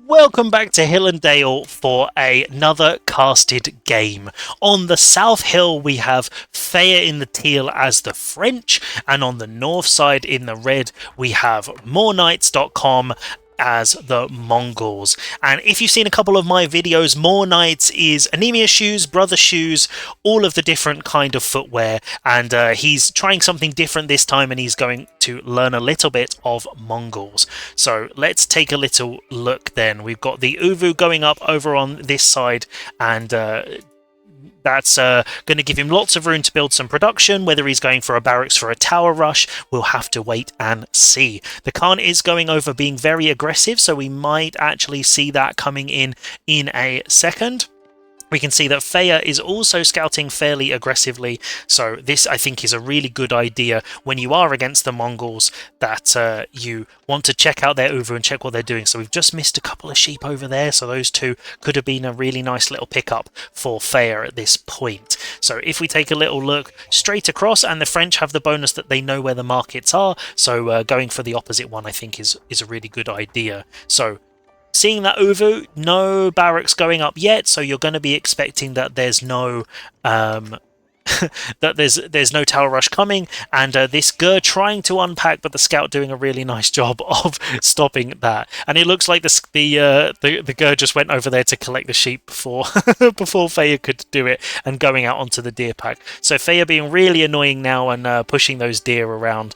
Welcome back to Hill and Dale for another casted game. On the South Hill we have Faya in the teal as the French, and on the north side in the red we have moreknights.com as the Mongols. And if you've seen a couple of my videos, More Knights is anemia shoes, brother shoes, all of the different kind of footwear, and he's trying something different this time, and he's going to learn a little bit of Mongols. So let's take a little look then. We've got the Uvu going up over on this side, and that's going to give him lots of room to build some production. Whether he's going for a barracks for a tower rush, we'll have to wait and see. The Khan is going over being very aggressive, so we might actually see that coming in a second. We can see that Faya is also scouting fairly aggressively, so this I think is a really good idea when you are against the Mongols, that you want to check out their Uvu and check what they're doing. So we've just missed a couple of sheep over there, so those two could have been a really nice little pickup for Faya at this point. So if we take a little look straight across, and the French have the bonus that they know where the markets are, so going for the opposite one I think is a really good idea. So seeing that Uvu, no barracks going up yet, so you're going to be expecting that there's no there's no tower rush coming, and this Gur trying to unpack, but the scout doing a really nice job of stopping that. And it looks like the Gur just went over there to collect the sheep before before Faya could do it, and going out onto the deer pack. So Faya being really annoying now and pushing those deer around.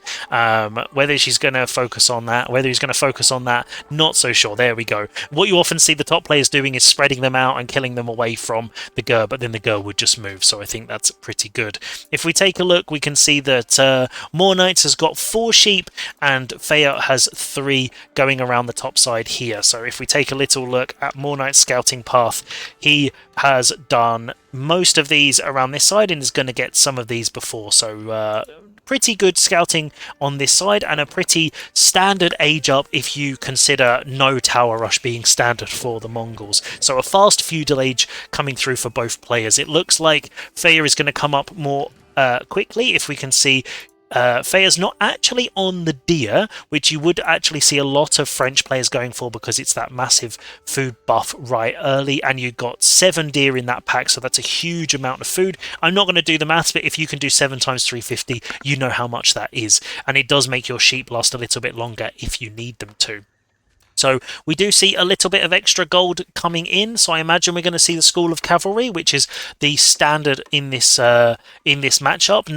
Whether she's going to focus on that, whether he's going to focus on that, not so sure. There we go. What you often see the top players doing is spreading them out and killing them away from the Gur, but then the Gur would just move. So I think that's pretty good. If we take a look, we can see that More Knights has got 4 sheep and Faya has 3 going around the top side here. So if we take a little look at More Knights' scouting path, he has done most of these around this side and is going to get some of these before. So pretty good scouting on this side, and a pretty standard age up if you consider no tower rush being standard for the Mongols. So a fast feudal age coming through for both players. It looks like Faya is going to come up more quickly. If we can see, Faya's not actually on the deer, which you would actually see a lot of French players going for because it's that massive food buff right early, and you've got 7 deer in that pack, so that's a huge amount of food. I'm not going to do the maths, but if you can do 7 times 350, you know how much that is, and it does make your sheep last a little bit longer if you need them to. So we do see a little bit of extra gold coming in, so I imagine we're going to see the School of Cavalry, which is the standard in this matchup.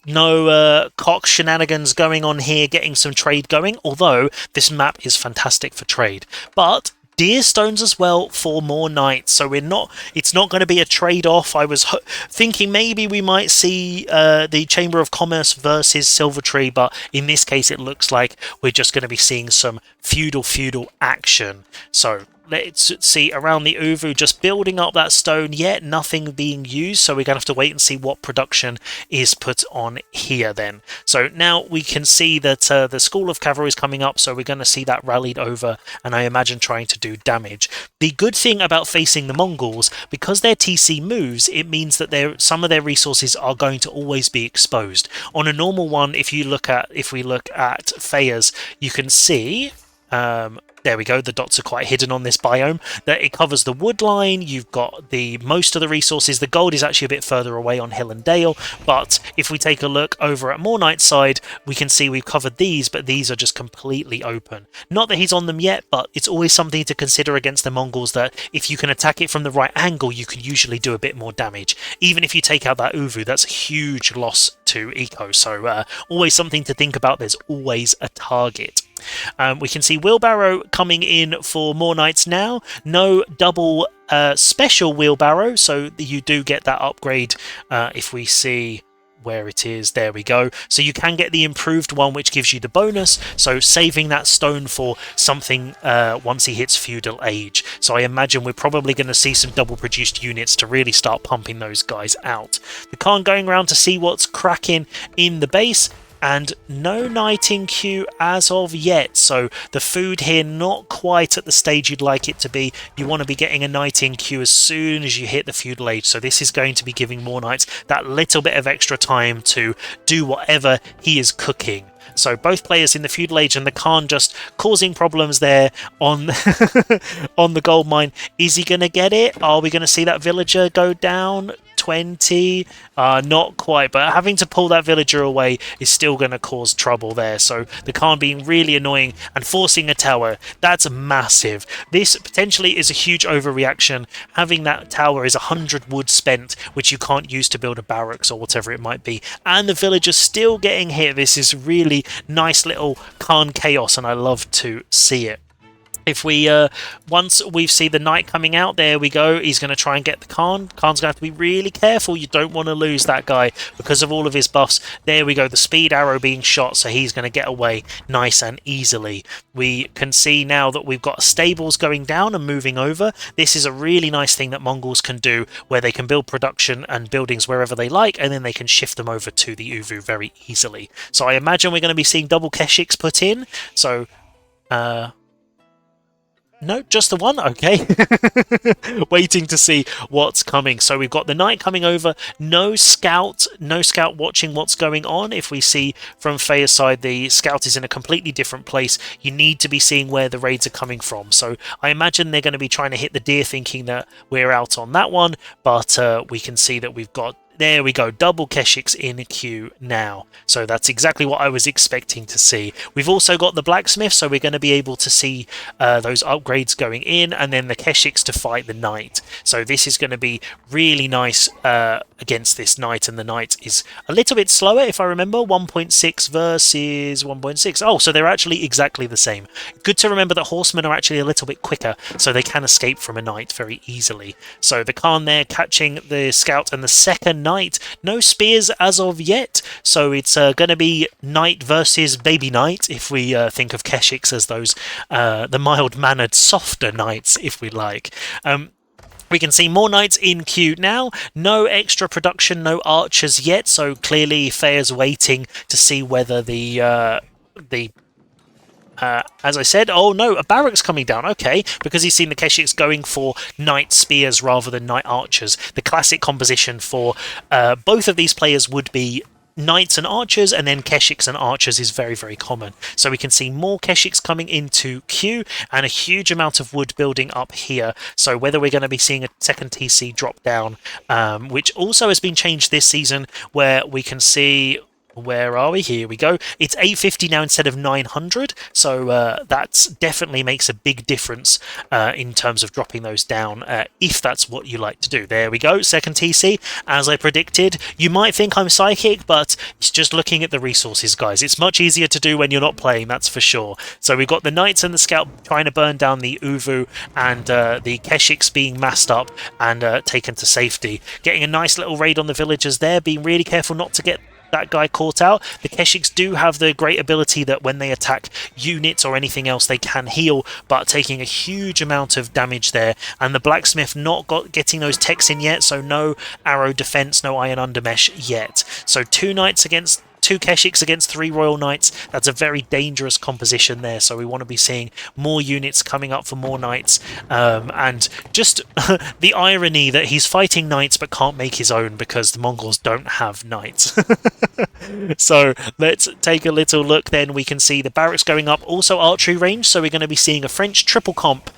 No cock shenanigans going on here, getting some trade going, although this map is fantastic for trade. But deer stones as well for More Knights, so it's not going to be a trade-off. I was thinking maybe we might see the Chamber of Commerce versus Silvertree, but in this case it looks like we're just going to be seeing some feudal action. So let's see around the Uvu, just building up that stone, yet nothing being used, so we're going to have to wait and see what production is put on here then. So now we can see that the School of Cavalry is coming up, so we're going to see that rallied over, and I imagine trying to do damage. The good thing about facing the Mongols, because their TC moves, it means that some of their resources are going to always be exposed. On a normal one, if we look at Faya's, you can see there we go, the dots are quite hidden on this biome, that it covers the wood line. You've got most of the resources. The gold is actually a bit further away on Hill and Dale, but if we take a look over at More Knight's side, we can see we've covered these, but these are just completely open. Not that he's on them yet, but it's always something to consider against the Mongols, that if you can attack it from the right angle, you can usually do a bit more damage. Even if you take out that Uvu, that's a huge loss to eco, so always something to think about. There's always a target. We can see wheelbarrow coming in for More Knights now. No double special wheelbarrow, so you do get that upgrade. If we see where it is, there we go. So you can get the improved one, which gives you the bonus, so saving that stone for something once he hits feudal age. So I imagine we're probably going to see some double produced units to really start pumping those guys out. The Khan going around to see what's cracking in the base, and no knight in queue as of yet, so the food here not quite at the stage you'd like it to be. You want to be getting a knight in queue as soon as you hit the feudal age, so this is going to be giving More Knights that little bit of extra time to do whatever he is cooking. So both players in the feudal age and the Khan just causing problems there on on the gold mine. Is he going to get it? Are we going to see that villager go down? 20, not quite, but having to pull that villager away is still going to cause trouble there. So the Khan being really annoying and forcing a tower, that's massive. This potentially is a huge overreaction. Having that tower is 100 wood spent, which you can't use to build a barracks or whatever it might be, and the villagers still getting hit. This is really nice little Khan chaos, and I love to see it. If we, once we see the knight coming out, there we go, he's going to try and get the Khan. Khan's going to have to be really careful. You don't want to lose that guy because of all of his buffs. There we go, the speed arrow being shot, so he's going to get away nice and easily. We can see now that we've got stables going down and moving over. This is a really nice thing that Mongols can do, where they can build production and buildings wherever they like, and then they can shift them over to the Uvu very easily. So I imagine we're going to be seeing double Keshiks put in. So, no, just the one? Okay. Waiting to see what's coming. So we've got the knight coming over. No scout watching what's going on. If we see from Fea's side, the scout is in a completely different place. You need to be seeing where the raids are coming from. So I imagine they're going to be trying to hit the deer thinking that we're out on that one. But we can see that we've got... There we go, double Keshiks in queue now. So that's exactly what I was expecting to see. We've also got the blacksmith, so we're going to be able to see those upgrades going in, and then the Keshiks to fight the knight. So this is going to be really nice against this knight, and the knight is a little bit slower, if I remember, 1.6 versus 1.6. Oh, so they're actually exactly the same. Good to remember that horsemen are actually a little bit quicker, so they can escape from a knight very easily. So the Khan there catching the scout and the second knight. No spears as of yet, so it's going to be knight versus baby knight, if we think of Keshiks as those the mild-mannered, softer knights, if we like. We can see more knights in queue now. No extra production, no archers yet, so clearly Fea's waiting to see whether as I said, oh no, a barracks coming down, okay, because he's seen the Keshiks going for knight spears rather than knight archers. The classic composition for both of these players would be knights and archers, and then Keshiks and archers is very, very common. So we can see more Keshiks coming into queue, and a huge amount of wood building up here. So whether we're going to be seeing a second TC drop down, which also has been changed this season, where we can see... Where are we? Here we go. It's 850 now instead of 900, so that definitely makes a big difference in terms of dropping those down, if that's what you like to do. There we go, second TC, as I predicted. You might think I'm psychic, but it's just looking at the resources, guys. It's much easier to do when you're not playing, that's for sure. So we've got the knights and the scout trying to burn down the Uvu, and the Keshiks being massed up and taken to safety. Getting a nice little raid on the villagers there, being really careful not to get that guy caught out. The Keshiks do have the great ability that when they attack units or anything else, they can heal, but taking a huge amount of damage there. And the blacksmith not getting those techs in yet, so no arrow defense, no iron undermesh yet. So two knights against... 2 Keshiks against 3 Royal Knights. That's a very dangerous composition there, so we want to be seeing more units coming up for more knights. And just the irony that he's fighting knights but can't make his own because the Mongols don't have knights. So let's take a little look then. We can see the barracks going up, also archery range, so we're going to be seeing a French triple comp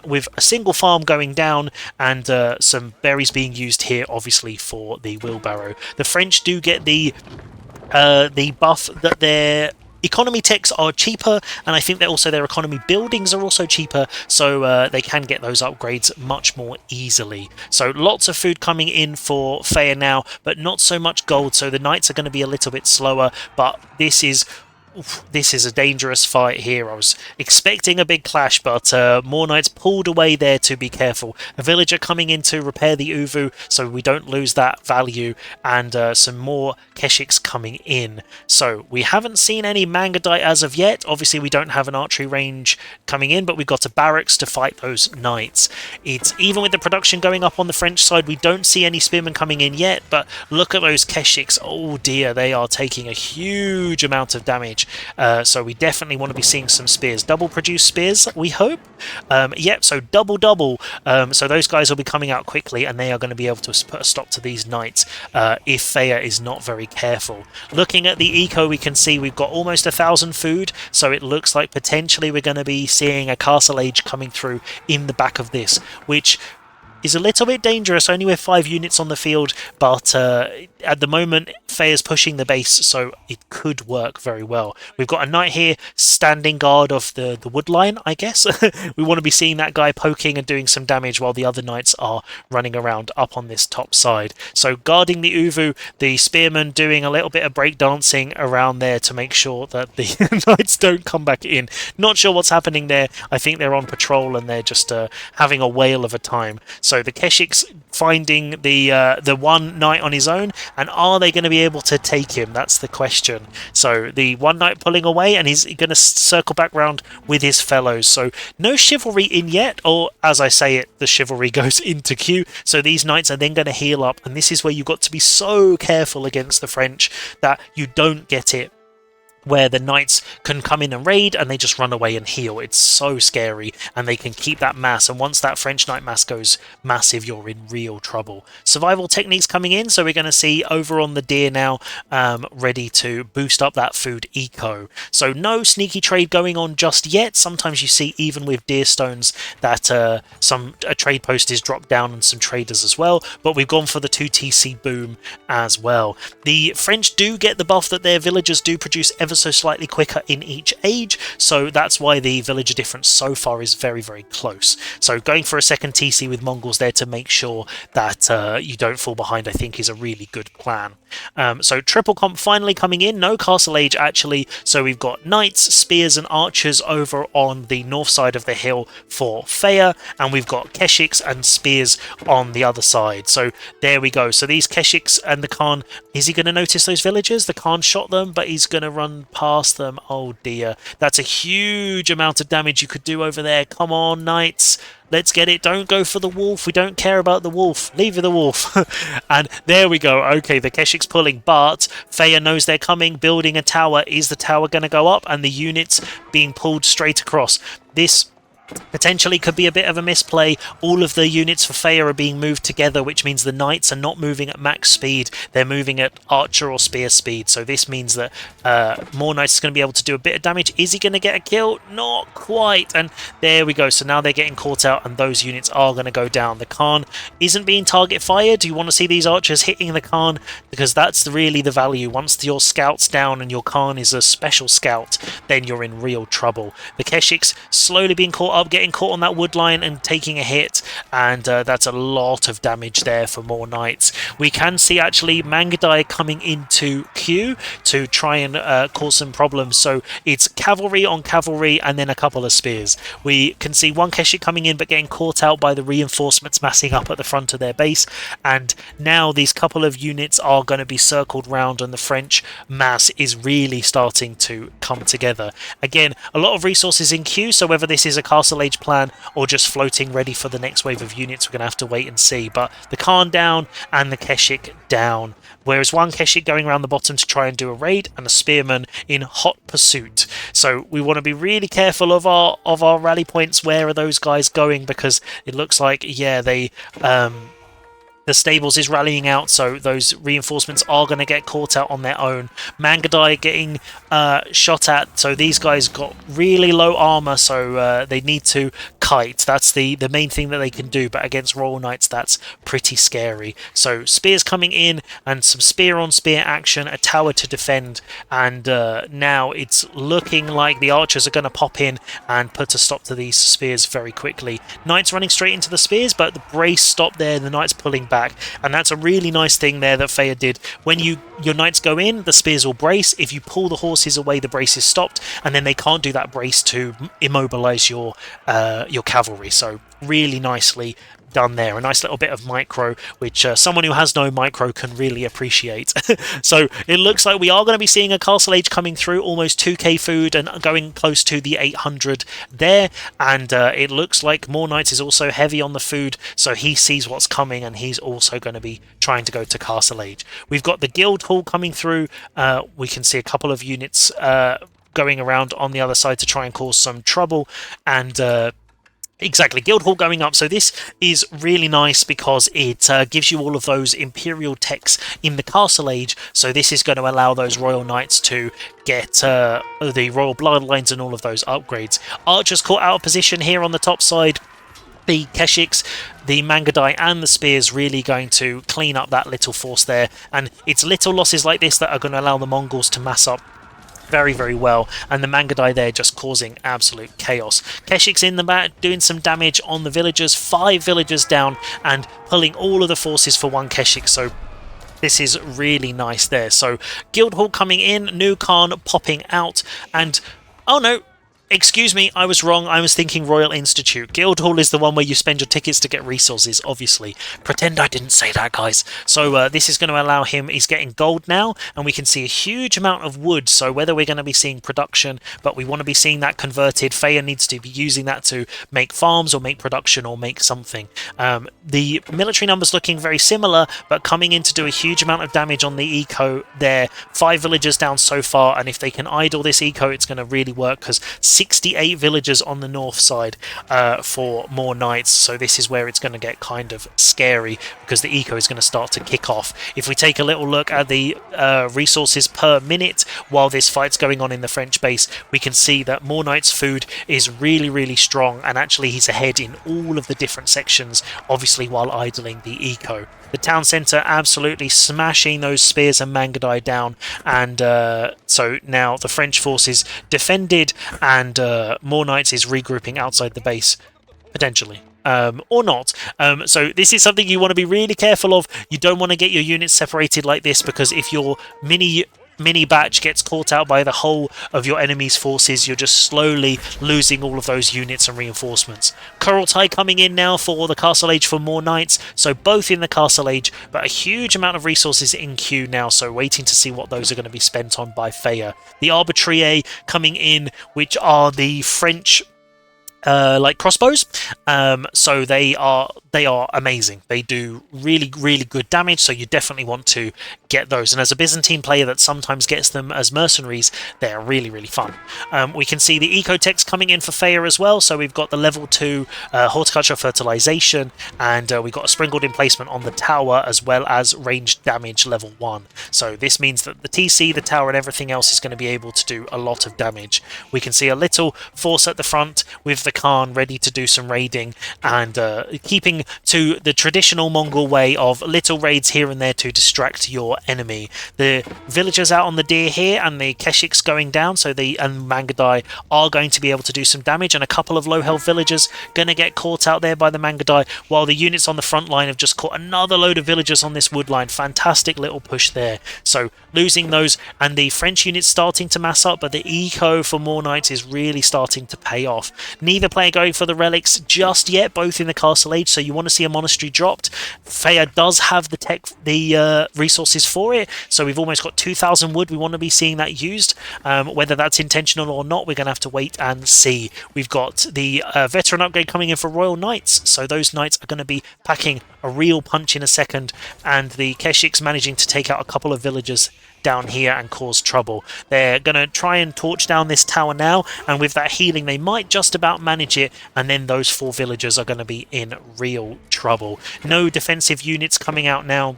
with a single farm going down, and some berries being used here, obviously, for the wheelbarrow. The French do get the buff that their economy techs are cheaper, and I think that also their economy buildings are also cheaper, so they can get those upgrades much more easily. So lots of food coming in for Fea now, but not so much gold, so the knights are going to be a little bit slower, but this is a dangerous fight here. I was expecting a big clash, but more knights pulled away there to be careful. A villager coming in to repair the Uvu so we don't lose that value, and some more Keshiks coming in. So we haven't seen any Mangadite as of yet. Obviously we don't have an archery range coming in, but we've got a barracks to fight those knights. It's even with the production going up on the French side, we don't see any spearmen coming in yet, but look at those Keshiks. Oh dear, they are taking a huge amount of damage. damage. So we definitely want to be seeing some spears. Double produce spears, we hope. Yep, so double. So those guys will be coming out quickly, and they are going to be able to put a stop to these knights if Faya is not very careful. Looking at the eco, we can see we've got almost 1,000 food, so it looks like potentially we're going to be seeing a castle age coming through in the back of this, which is a little bit dangerous, only with 5 units on the field, but at the moment Faya's pushing the base, so it could work very well. We've got a knight here standing guard of the wood line, I guess. We want to be seeing that guy poking and doing some damage while the other knights are running around up on this top side. So guarding the Uvu, the spearmen doing a little bit of breakdancing around there to make sure that the knights don't come back in. Not sure what's happening there. I think they're on patrol and they're just having a whale of a time. So the Keshiks finding the one knight on his own, and are they going to be able to take him? That's the question. So the one knight pulling away, and he's going to circle back round with his fellows. So no chivalry in yet, or as I say it, the chivalry goes into queue. So these knights are then going to heal up, and this is where you've got to be so careful against the French that you don't get it where the knights can come in and raid and they just run away and heal. It's so scary, and they can keep that mass, and once that French knight mass goes massive, you're in real trouble. Survival techniques coming in, so we're going to see over on the deer now, ready to boost up that food eco. So no sneaky trade going on just yet. Sometimes you see, even with deer stones, that a trade post is dropped down and some traders as well, but we've gone for the 2 TC boom as well. The French do get the buff that their villagers do produce ever so slightly quicker in each age, so that's why the villager difference so far is very, very close. So going for a second TC with Mongols there to make sure that you don't fall behind, I think, is a really good plan. So triple comp finally coming in, no castle age actually, so we've got knights, spears and archers over on the north side of the hill for Faya, and we've got Keshiks and spears on the other side. So there we go. So these Keshiks and the Khan, is he going to notice those villagers? The Khan shot them, but he's going to run past them. Oh dear, that's a huge amount of damage you could do over there. Come on, knights, let's get it. Don't go for the wolf. We don't care about the wolf. Leave the wolf. And there we go. Okay, the Keshik's pulling, but Faya knows they're coming, building a tower. Is the tower going to go up? And the units being pulled straight across. This potentially could be a bit of a misplay. All of the units for Faya are being moved together, which means the knights are not moving at max speed, they're moving at archer or spear speed. So this means that more knights is going to be able to do a bit of damage. Is he going to get a kill? Not quite. And there we go. So now they're getting caught out, and those units are going to go down. The Khan isn't being target fired. Do you want to see these archers hitting the Khan? Because that's really the value. Once your scout's down and your Khan is a special scout, then you're in real trouble. The Keshiks slowly being caught up, getting caught on that wood line and taking a hit, and that's a lot of damage there for more knights. We can see actually Mangadai coming into queue to try and cause some problems, so it's cavalry on cavalry and then a couple of spears. We can see one Keshik coming in but getting caught out by the reinforcements massing up at the front of their base, and now these couple of units are going to be circled round, and the French mass is really starting to come together. Again, a lot of resources in queue, so whether this is a castle age plan or just floating ready for the next wave of units, we're going to have to wait and see. But the Khan down and the Keshik down, whereas one Keshik going around the bottom to try and do a raid, and a spearman in hot pursuit. So we want to be really careful of our rally points. Where are those guys going? Because it looks like, yeah, they the stables is rallying out, so those reinforcements are going to get caught out on their own. Mangadai getting shot at, so these guys got really low armor, so they need to kite. That's the main thing that they can do, but against Royal Knights, that's pretty scary. So spears coming in, and some spear on spear action, a tower to defend, and now it's looking like the archers are going to pop in and put a stop to these spears very quickly. Knights running straight into the spears, but the brace stopped there, the Knights pulling back. And that's a really nice thing there that Faya did. When your knights go in, the spears will brace. If you pull the horses away, the brace is stopped, and then they can't do that brace to immobilize your cavalry. So really nicely done there. A nice little bit of micro, which someone who has no micro can really appreciate. So it looks like we are going to be seeing a castle age coming through, almost 2k food and going close to the 800 there, and it looks like More Knights is also heavy on the food, so he sees what's coming and he's also going to be trying to go to castle age. We've got the guild hall coming through. We can see a couple of units going around on the other side to try and cause some trouble. And exactly, Guildhall going up. So this is really nice because it gives you all of those Imperial techs in the Castle Age. So this is going to allow those Royal Knights to get the Royal Bloodlines and all of those upgrades. Archers caught out of position here on the top side. The Keshiks, the Mangadai and the Spears really going to clean up that little force there. And it's little losses like this that are going to allow the Mongols to mass up very, very well, and the Mangadai there just causing absolute chaos. Keshik's in the back doing some damage on the villagers, 5 villagers down, and pulling all of the forces for 1 Keshik, so this is really nice there. So Guildhall coming in, New Khan popping out, and oh no, excuse me, I was wrong. I was thinking Royal Institute. Guildhall is the one where you spend your tickets to get resources, obviously. Pretend I didn't say that, guys. So this is going to allow him, he's getting gold now, and we can see a huge amount of wood. So whether we're going to be seeing production, but we want to be seeing that converted, Faya needs to be using that to make farms or make production or make something. The military numbers looking very similar, but coming in to do a huge amount of damage on the eco there. 5 villagers down so far, and if they can idle this eco, it's going to really work, because 68 villagers on the north side for more knights, so this is where it's going to get kind of scary because the eco is going to start to kick off. If we take a little look at the resources per minute while this fight's going on in the French base, we can see that More Knight's food is really, really strong, and actually he's ahead in all of the different sections, obviously while idling the eco. The town centre absolutely smashing those spears and Mangadai down, and so now the French forces defended, and More Knights is regrouping outside the base, potentially. Or not. So this is something you want to be really careful of. You don't want to get your units separated like this, because if your mini batch gets caught out by the whole of your enemy's forces, you're just slowly losing all of those units and reinforcements. Kurultai coming in now for the Castle Age for More Knights, so both in the Castle Age, but a huge amount of resources in queue now, so waiting to see what those are going to be spent on by Faya. The Arbitrier coming in, which are the French like crossbows, so they are amazing. They do really, really good damage, so you definitely want to get those. And as a Byzantine player that sometimes gets them as mercenaries, they're really, really fun. We can see the ecotechs coming in for Faya as well, so we've got the level 2 horticulture fertilization, and we've got a sprinkled emplacement on the tower, as well as ranged damage level 1. So this means that the TC, the tower, and everything else is going to be able to do a lot of damage. We can see a little force at the front with the Khan ready to do some raiding, and keeping to the traditional Mongol way of little raids here and there to distract your enemy. The villagers out on the deer here and the Keshiks going down, so the Mangadai are going to be able to do some damage, and a couple of low health villagers going to get caught out there by the Mangadai, while the units on the front line have just caught another load of villagers on this wood line. Fantastic little push there. So losing those, and the French units starting to mass up, but the eco for More Knights is really starting to pay off. Neither player going for the relics just yet, both in the Castle Age, so you want to see a monastery dropped. Faya does have the resources for it, so we've almost got 2,000 wood. We want to be seeing that used. Whether that's intentional or not, we're going to have to wait and see. We've got the veteran upgrade coming in for Royal Knights, so those knights are going to be packing a real punch in a second, and the Keshiks managing to take out a couple of villagers down here and cause trouble. They're going to try and torch down this tower now, and with that healing they might just about manage it, and then those 4 villagers are going to be in real trouble. No defensive units coming out now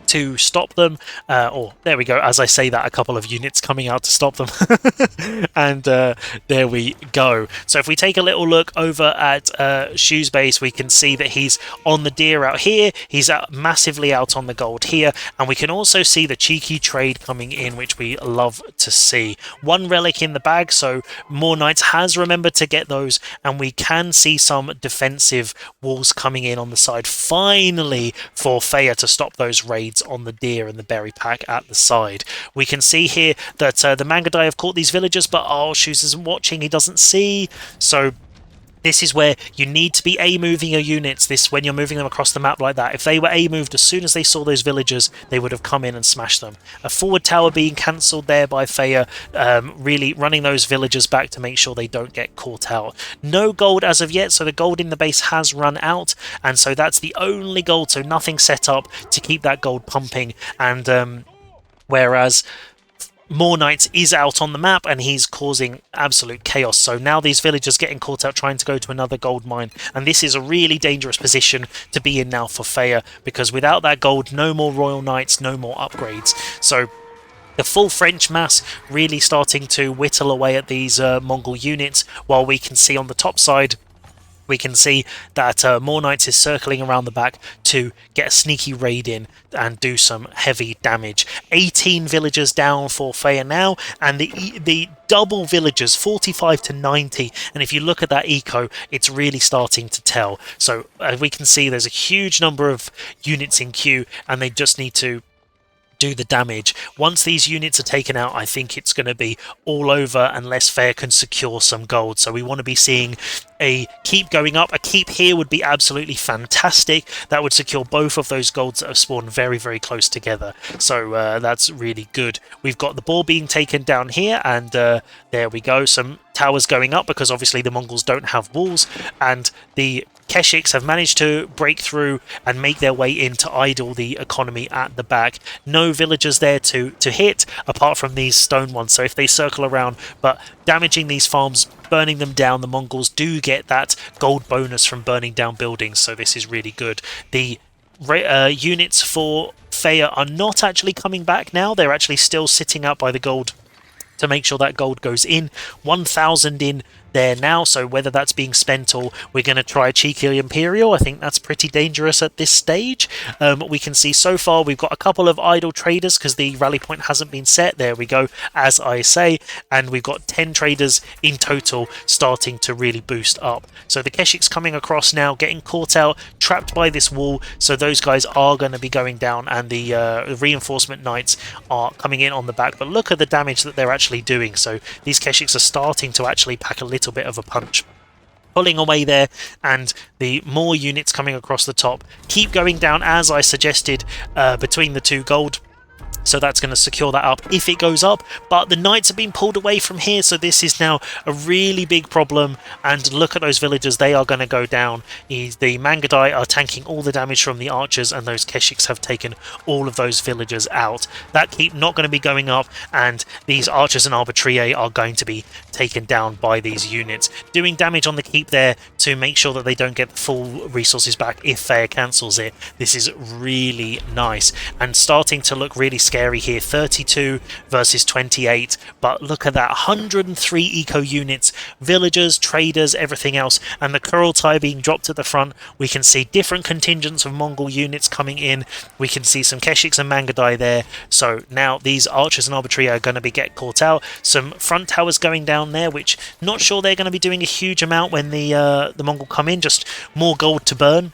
to stop them, or there we go, as I say that, a couple of units coming out to stop them. And there we go. So if we take a little look over at Shu's base, we can see that he's on the deer out here, he's massively out on the gold here, and we can also see the cheeky trade coming in, which we love to see. 1 relic in the bag, so More Knights has remembered to get those, and we can see some defensive walls coming in on the side, finally, for Faya to stop those raids on the deer and the berry pack at the side. We can see here that the Mangadai have caught these villagers, but Shoes isn't watching, he doesn't see, so this is where you need to be A-moving your units when you're moving them across the map like that. If they were A-moved, as soon as they saw those villagers, they would have come in and smashed them. A forward tower being cancelled there by Faya, really running those villagers back to make sure they don't get caught out. No gold as of yet, so the gold in the base has run out, and so that's the only gold, so nothing set up to keep that gold pumping, and whereas more Knights is out on the map and he's causing absolute chaos. So now these villagers getting caught out trying to go to another gold mine, and this is a really dangerous position to be in now for Faya, because without that gold, no more Royal Knights, no more upgrades. So the full French mass really starting to whittle away at these Mongol units, while we can see on the top side, we can see that More Knights is circling around the back to get a sneaky raid in and do some heavy damage. 18 villagers down for Faya now, and the double villagers, 45 to 90. And if you look at that eco, it's really starting to tell. So we can see there's a huge number of units in queue, and they just need to do the damage. Once these units are taken out, I think it's going to be all over unless Fair can secure some gold. So we want to be seeing a keep going up. A keep here would be absolutely fantastic. That would secure both of those golds that have spawned very, very close together. So that's really good. We've got the ball being taken down here, and there we go. Some towers going up because obviously the Mongols don't have walls, and the Keshiks have managed to break through and make their way in to idle the economy at the back. No villagers there to hit apart from these stone ones, so if they circle around, but damaging these farms, burning them down, the Mongols do get that gold bonus from burning down buildings, so this is really good. The units for Faya are not actually coming back now. They're actually still sitting out by the gold to make sure that gold goes in. 1,000 in there now, so whether that's being spent or we're going to try a cheeky Imperial, I think that's pretty dangerous at this stage. We can see so far we've got a couple of idle traders because the rally point hasn't been set. There we go, as I say, and we've got 10 traders in total starting to really boost up. So the Keshiks coming across now, getting caught out, trapped by this wall, so those guys are going to be going down, and the reinforcement knights are coming in on the back, but look at the damage that they're actually doing. So these Keshiks are starting to actually pack a little bit of a punch, pulling away there, and the more units coming across the top keep going down as I suggested between the two gold. So that's going to secure that up if it goes up, but the knights have been pulled away from here, so this is now a really big problem. And look at those villagers, they are going to go down. The Mangadai are tanking all the damage from the archers, and those Keshiks have taken all of those villagers out. That keep not going to be going up, and these archers and arbitriers are going to be taken down by these units, doing damage on the keep there to make sure that they don't get the full resources back if Fair cancels it. This is really nice and starting to look really scary here. 32 versus 28, but look at that, 103 eco units, villagers, traders, everything else, and the Kurultai being dropped at the front. We can see different contingents of Mongol units coming in. We can see some Keshiks and Mangadai there. So now these archers and arbitriers are going to get caught out. Some front towers going down there, which not sure they're going to be doing a huge amount when the Mongol come in, just more gold to burn.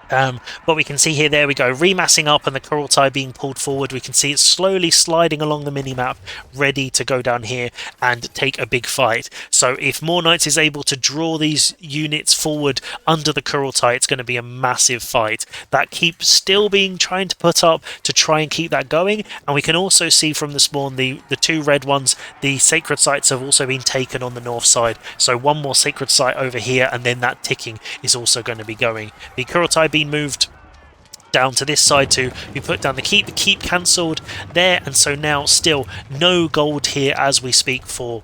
But we can see here, there we go, remassing up, and the Kurultai being pulled forward. We can see it slowly sliding along the minimap, ready to go down here and take a big fight. So if More Knights is able to draw these units forward under the Kurultai, it's going to be a massive fight. That keep still being trying to put up to try and keep that going, and we can also see from the spawn the two red ones, the sacred sites have also been taken on the north side. So one more sacred site over here, and then that ticking is also going to be going. The Kurultai been moved down to this side to be put down. The keep cancelled there, and so now still no gold here as we speak for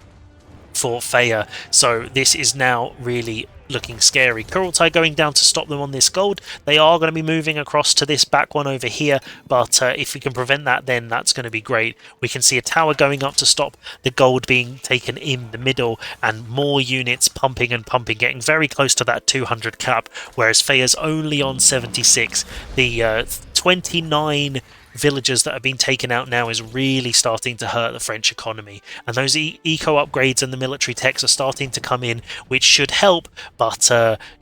Faya. So this is now really looking scary. Kurultai going down to stop them on this gold. They are going to be moving across to this back one over here, but if we can prevent that, then that's going to be great. We can see a tower going up to stop the gold being taken in the middle, and more units pumping and pumping, getting very close to that 200 cap, whereas Faya's only on 76. The 29 villagers that have been taken out now is really starting to hurt the French economy, and those eco upgrades and the military techs are starting to come in, which should help, but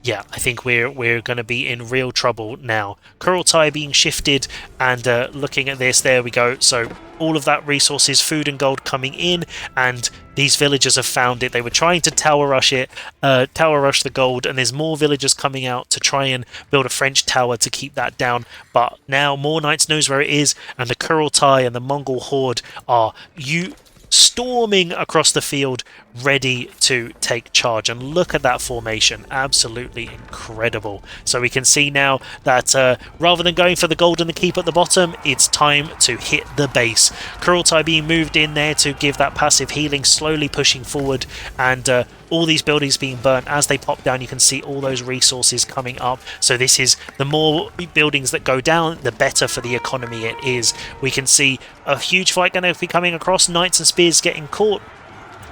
yeah, I think we're going to be in real trouble now. Kurultai being shifted, and looking at this, there we go, so all of that resources, food and gold coming in, and these villagers have found it. They were trying to tower rush the gold, and there's more villagers coming out to try and build a French tower to keep that down. But now More Knights knows where it is, and the Kurultai and the Mongol horde are storming across the field, ready to take charge. And look at that formation, absolutely incredible. So we can see now that rather than going for the gold and the keep at the bottom, it's time to hit the base. Kurultai being moved in there to give that passive healing, slowly pushing forward, and all these buildings being burnt. As they pop down, you can see all those resources coming up. So this is, the more buildings that go down, the better for the economy it is. We can see a huge fight going to be coming across, knights and spears getting caught.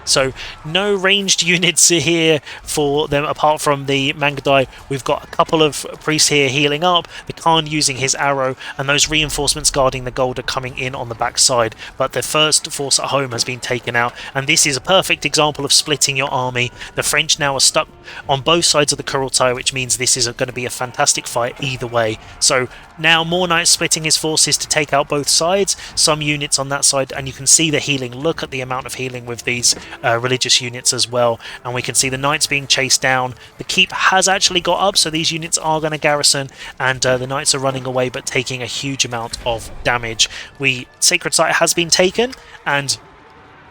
So no ranged units here for them apart from the Mangadai. We've got a couple of priests here healing up, the Khan using his arrow, and those reinforcements guarding the gold are coming in on the backside. But the first force at home has been taken out, and this is a perfect example of splitting your army. The French now are stuck on both sides of the Kurultai, which means this is going to be a fantastic fight either way. So now More Knights splitting his forces to take out both sides, some units on that side, and you can see the healing. Look at the amount of healing with these religious units as well, and we can see the knights being chased down. The keep has actually got up, so these units are going to garrison, and the knights are running away but taking a huge amount of damage. Sacred Site has been taken, and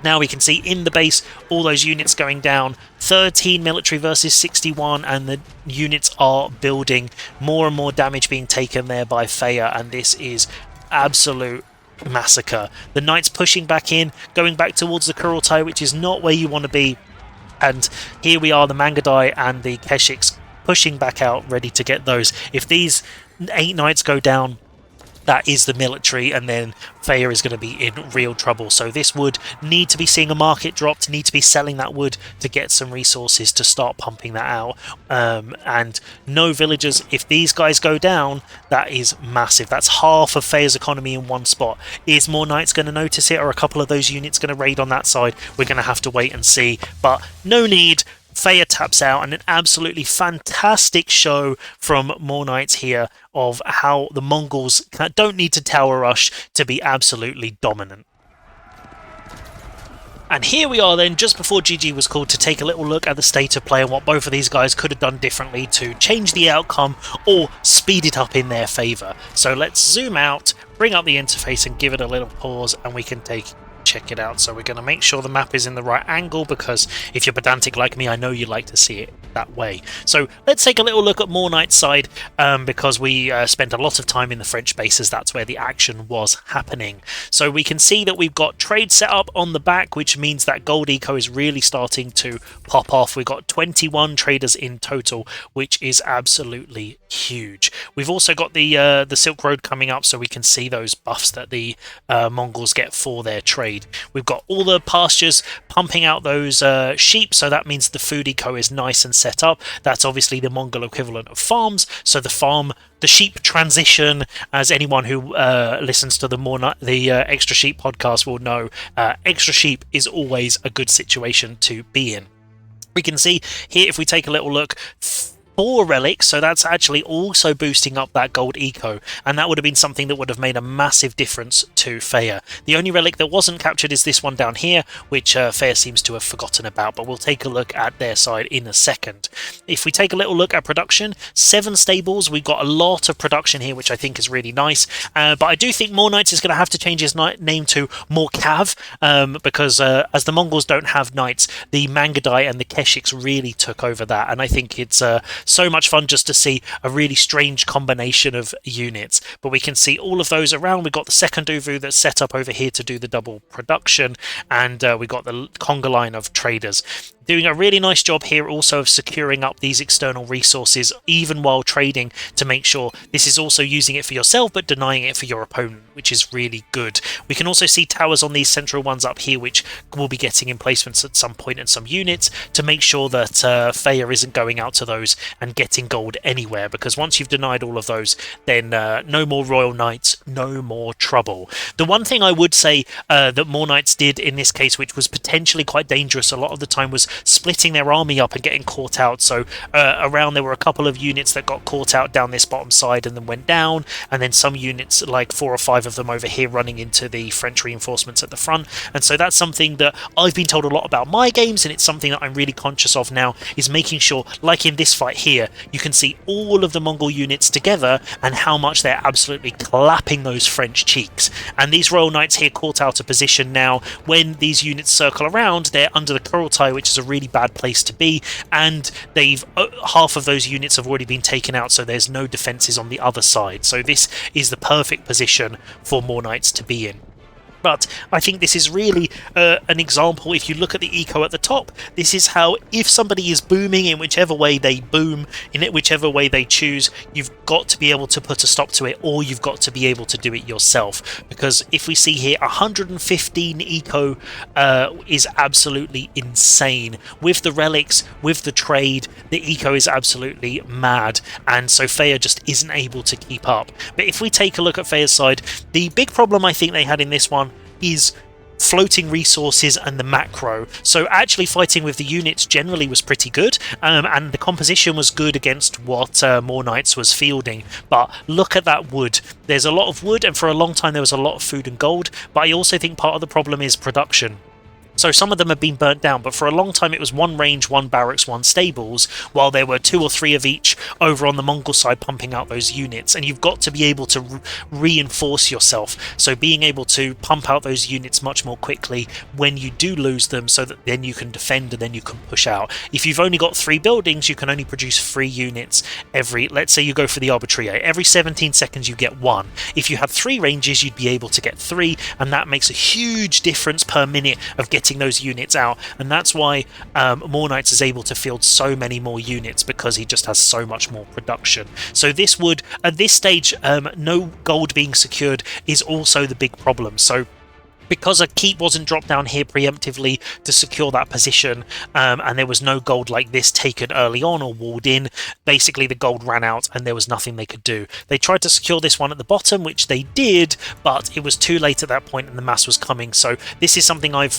now we can see in the base all those units going down. 13 military versus 61, and the units are building. More and more damage being taken there by Faya, and this is absolute massacre. The knights pushing back in, going back towards the Kurultai, which is not where you want to be. And here we are, the Mangadai and the Keshiks pushing back out, ready to get those. If these 8 knights go down, that is the military, and then Faya is going to be in real trouble. So this would need to be seeing a market drop, to need to be selling that wood to get some resources to start pumping that out. And no villagers. If these guys go down, that is massive. That's half of Faya's economy in one spot. Is More Knights going to notice it, or a couple of those units going to raid on that side? We're going to have to wait and see, but no need. Faya taps out, and an absolutely fantastic show from More Knights here of how the Mongols don't need to tower rush to be absolutely dominant. And here we are then, just before GG was called, to take a little look at the state of play and what both of these guys could have done differently to change the outcome or speed it up in their favour. So let's zoom out, bring up the interface and give it a little pause, and we can check it out. So we're going to make sure the map is in the right angle, because if you're pedantic like me, I know you like to see it that way. So let's take a little look at More Knight's side, because we spent a lot of time in the French bases. That's where the action was happening. So we can see that we've got trade set up on the back, which means that gold eco is really starting to pop off. We've got 21 traders in total, which is absolutely huge. We've also got the Silk Road coming up, so we can see those buffs that the Mongols get for their trade. We've got all the pastures pumping out those sheep, so that means the food eco is nice and set up. That's obviously the Mongol equivalent of farms, so the sheep transition, as anyone who listens to the Extra Sheep podcast will know, extra sheep is always a good situation to be in. We can see here, if we take a little look, 4 relics, so that's actually also boosting up that gold eco, and that would have been something that would have made a massive difference to Faya. The only relic that wasn't captured is this one down here, which Faya seems to have forgotten about, but we'll take a look at their side in a second. If we take a little look at production, 7 stables, we've got a lot of production here, which I think is really nice, but I do think More Knights is going to have to change his name to More Cav, because as the Mongols don't have knights, the Mangadai and the Keshiks really took over that, and I think it's so much fun just to see a really strange combination of units. But we can see all of those around. We've got the second Uvu that's set up over here to do the double production, and we've got the conga line of traders. Doing a really nice job here also of securing up these external resources even while trading, to make sure this is also using it for yourself but denying it for your opponent, which is really good. We can also see towers on these central ones up here, which will be getting emplacements at some point in some units, to make sure that Faya isn't going out to those and getting gold anywhere, because once you've denied all of those, then no more Royal Knights, no more trouble. The one thing I would say that More Knights did in this case, which was potentially quite dangerous a lot of the time, was splitting their army up and getting caught out. So around there were a couple of units that got caught out down this bottom side and then went down, and then some units, like 4 or 5 of them over here, running into the French reinforcements at the front. And so that's something that I've been told a lot about my games, and it's something that I'm really conscious of now, is making sure, like in this fight here, you can see all of the Mongol units together and how much they're absolutely clapping those French cheeks. And these Royal Knights here caught out of position now. When these units circle around, they're under the Kurultai, which is a really bad place to be, and they've half of those units have already been taken out, so there's no defences on the other side. So this is the perfect position for more Knights to be in. But I think this is really an example. If you look at the eco at the top, this is how, if somebody is booming in whichever way they boom, in it whichever way they choose, you've got to be able to put a stop to it, or you've got to be able to do it yourself. Because if we see here, 115 eco is absolutely insane. With the relics, with the trade, the eco is absolutely mad, and so Feyre just isn't able to keep up. But if we take a look at Feyre's side, the big problem I think they had in this one is floating resources and the macro. So actually fighting with the units generally was pretty good, and the composition was good against what More Knights was fielding. But look at that wood. There's a lot of wood, and for a long time there was a lot of food and gold, but I also think part of the problem is production. So some of them have been burnt down, but for a long time it was one range, one barracks, one stables, while there were 2 or 3 of each over on the Mongol side pumping out those units. And you've got to be able to reinforce yourself, so being able to pump out those units much more quickly when you do lose them, so that then you can defend and then you can push out. If you've only got 3 buildings, you can only produce 3 units every, let's say you go for the arbitrary, every 17 seconds you get 1. If you have 3 ranges, you'd be able to get 3, and that makes a huge difference per minute of getting those units out. And that's why More Knights is able to field so many more units, because he just has so much more production. So this would, at this stage, no gold being secured is also the big problem. So because a keep wasn't dropped down here preemptively to secure that position, and there was no gold like this taken early on or walled in, basically the gold ran out and there was nothing they could do. They tried to secure this one at the bottom, which they did, but it was too late at that point and the mass was coming. So this is something I've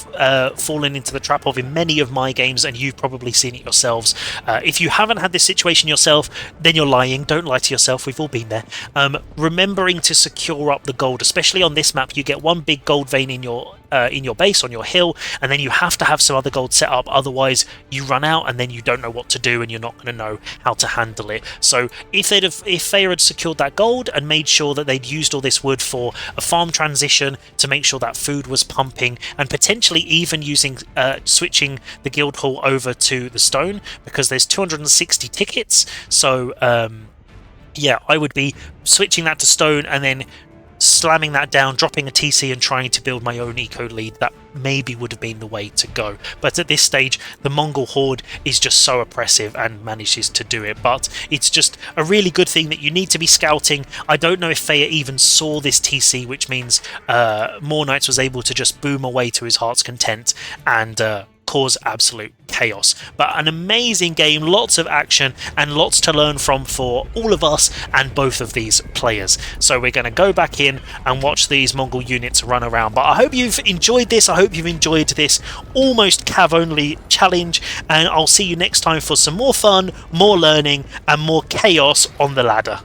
fallen into the trap of in many of my games, and you've probably seen it yourselves. If you haven't had this situation yourself, then you're lying. Don't lie to yourself, we've all been there. Remembering to secure up the gold, especially on this map, you get one big gold vein in your base, on your hill, and then you have to have some other gold set up, otherwise you run out and then you don't know what to do and you're not going to know how to handle it. So if Feyre had secured that gold and made sure that they'd used all this wood for a farm transition to make sure that food was pumping, and potentially even using switching the guild hall over to the stone, because there's 260 tickets, so yeah, I would be switching that to stone and then slamming that down, dropping a TC and trying to build my own eco lead. That maybe would have been the way to go. But at this stage, the Mongol horde is just so oppressive and manages to do it. But it's just a really good thing that you need to be scouting. I don't know if Feyre even saw this TC, which means More Knights was able to just boom away to his heart's content and cause absolute chaos. But an amazing game, lots of action and lots to learn from for all of us and both of these players. So we're going to go back in and watch these Mongol units run around. But I hope you've enjoyed this. I hope you've enjoyed this almost cav only challenge, and I'll see you next time for some more fun, more learning and more chaos on the ladder.